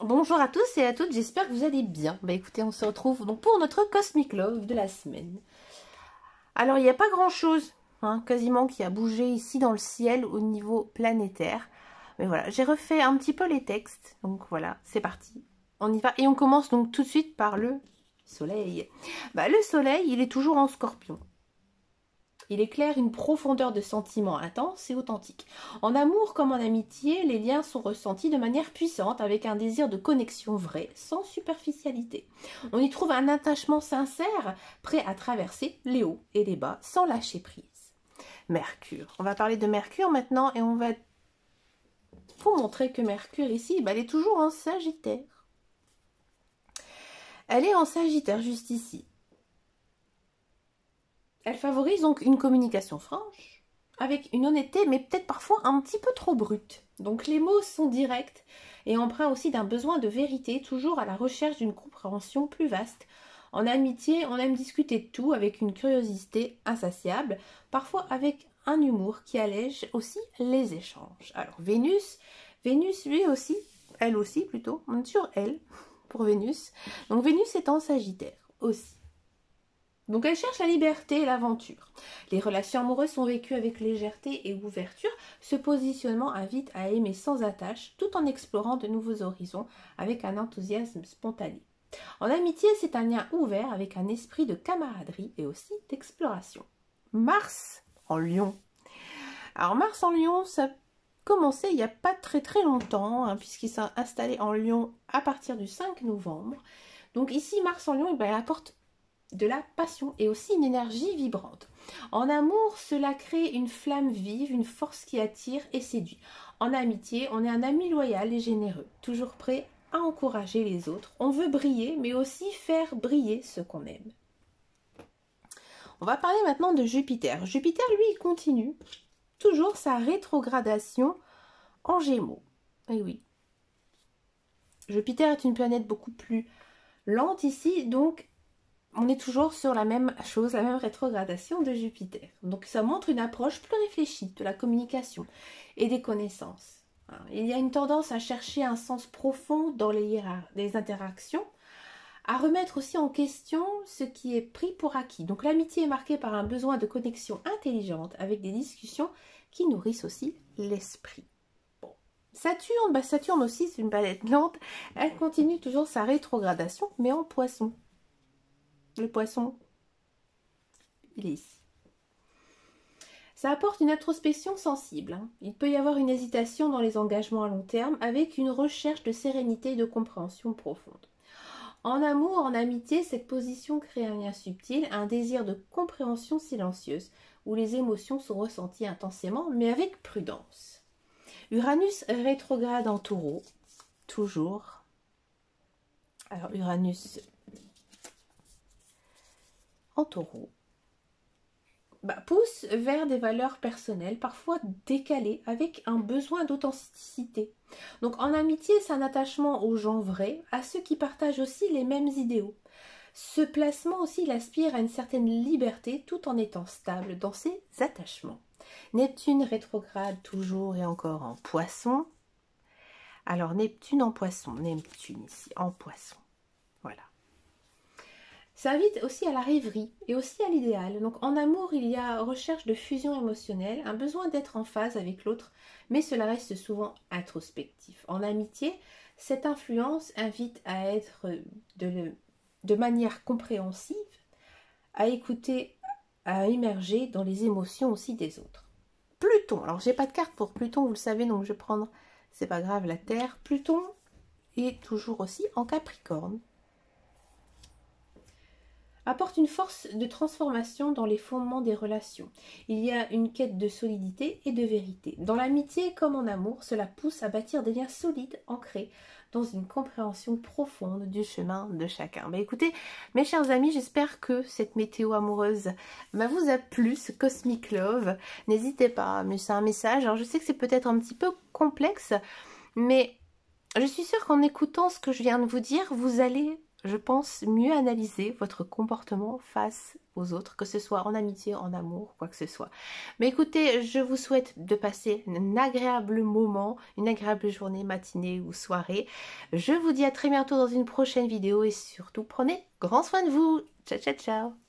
Bonjour à tous et à toutes, j'espère que vous allez bien. Bah écoutez, on se retrouve donc pour notre Cosmic Love de la semaine. Alors il n'y a pas grand chose, quasiment qui a bougé ici dans le ciel au niveau planétaire. Mais voilà, j'ai refait un petit peu les textes, donc voilà, c'est parti. On y va et on commence donc tout de suite par le soleil. Bah le soleil, il est toujours en Scorpion. Il éclaire une profondeur de sentiments intense et authentique. En amour comme en amitié, les liens sont ressentis de manière puissante avec un désir de connexion vrai, sans superficialité. On y trouve un attachement sincère, prêt à traverser les hauts et les bas sans lâcher prise. Mercure. On va parler de Mercure maintenant et on va vous montrer que Mercure ici, elle est toujours en Sagittaire. Elle est en Sagittaire juste ici. Elle favorise donc une communication franche, avec une honnêteté, mais peut-être parfois un petit peu trop brute. Donc les mots sont directs et empreints aussi d'un besoin de vérité, toujours à la recherche d'une compréhension plus vaste. En amitié, on aime discuter de tout avec une curiosité insatiable, parfois avec un humour qui allège aussi les échanges. Alors Vénus lui aussi, elle aussi plutôt, on est sur elle pour Vénus. Donc Vénus est en Sagittaire aussi. Donc elle cherche la liberté et l'aventure. Les relations amoureuses sont vécues avec légèreté et ouverture. Ce positionnement invite à aimer sans attache, tout en explorant de nouveaux horizons avec un enthousiasme spontané. En amitié, c'est un lien ouvert avec un esprit de camaraderie et aussi d'exploration. Mars en Lion. Alors Mars en Lion, ça a commencé il n'y a pas très longtemps, puisqu'il s'est installé en Lion à partir du 5 novembre. Donc ici, Mars en Lion, il apporte de la passion et aussi une énergie vibrante. En amour, cela crée une flamme vive, une force qui attire et séduit. En amitié, on est un ami loyal et généreux, toujours prêt à encourager les autres. On veut briller, mais aussi faire briller ce qu'on aime. On va parler maintenant de Jupiter. Jupiter, lui, il continue toujours sa rétrogradation en Gémeaux. Et oui. Jupiter est une planète beaucoup plus lente ici, donc on est toujours sur la même chose, la même rétrogradation de Jupiter. Donc ça montre une approche plus réfléchie de la communication et des connaissances. Il y a une tendance à chercher un sens profond dans les interactions, à remettre aussi en question ce qui est pris pour acquis. Donc l'amitié est marquée par un besoin de connexion intelligente avec des discussions qui nourrissent aussi l'esprit. Bon. Saturne aussi, c'est une planète lente. Elle continue toujours sa rétrogradation, mais en Poisson. Le Poisson, il est ici. Ça apporte une introspection sensible. Il peut y avoir une hésitation dans les engagements à long terme avec une recherche de sérénité et de compréhension profonde. En amour, en amitié, cette position crée un lien subtil, un désir de compréhension silencieuse où les émotions sont ressenties intensément mais avec prudence. Uranus rétrograde en Taureau, toujours. Alors Uranus en Taureau pousse vers des valeurs personnelles, parfois décalées, avec un besoin d'authenticité. Donc en amitié, c'est un attachement aux gens vrais, à ceux qui partagent aussi les mêmes idéaux. Ce placement aussi, il aspire à une certaine liberté tout en étant stable dans ses attachements. Neptune rétrograde toujours et encore en Poisson. Alors Neptune en Poisson, Neptune ici en Poisson. Voilà. Ça invite aussi à la rêverie et aussi à l'idéal. Donc en amour, il y a recherche de fusion émotionnelle, un besoin d'être en phase avec l'autre, mais cela reste souvent introspectif. En amitié, cette influence invite à être de manière compréhensive, à écouter, à immerger dans les émotions aussi des autres. Pluton, alors j'ai pas de carte pour Pluton, vous le savez, donc je vais prendre, c'est pas grave, la Terre. Pluton est toujours aussi en Capricorne. Apporte une force de transformation dans les fondements des relations. Il y a une quête de solidité et de vérité. Dans l'amitié comme en amour, cela pousse à bâtir des liens solides, ancrés dans une compréhension profonde du chemin de chacun. Écoutez, mes chers amis, j'espère que cette météo amoureuse vous a plu, ce Cosmic Love. N'hésitez pas à me laisser un message. Alors je sais que c'est peut-être un petit peu complexe, mais je suis sûre qu'en écoutant ce que je viens de vous dire, vous allez je pense, mieux analyser votre comportement face aux autres, que ce soit en amitié, en amour, quoi que ce soit. Mais écoutez, je vous souhaite de passer un agréable moment, une agréable journée, matinée ou soirée. Je vous dis à très bientôt dans une prochaine vidéo et surtout prenez grand soin de vous. Ciao, ciao, ciao.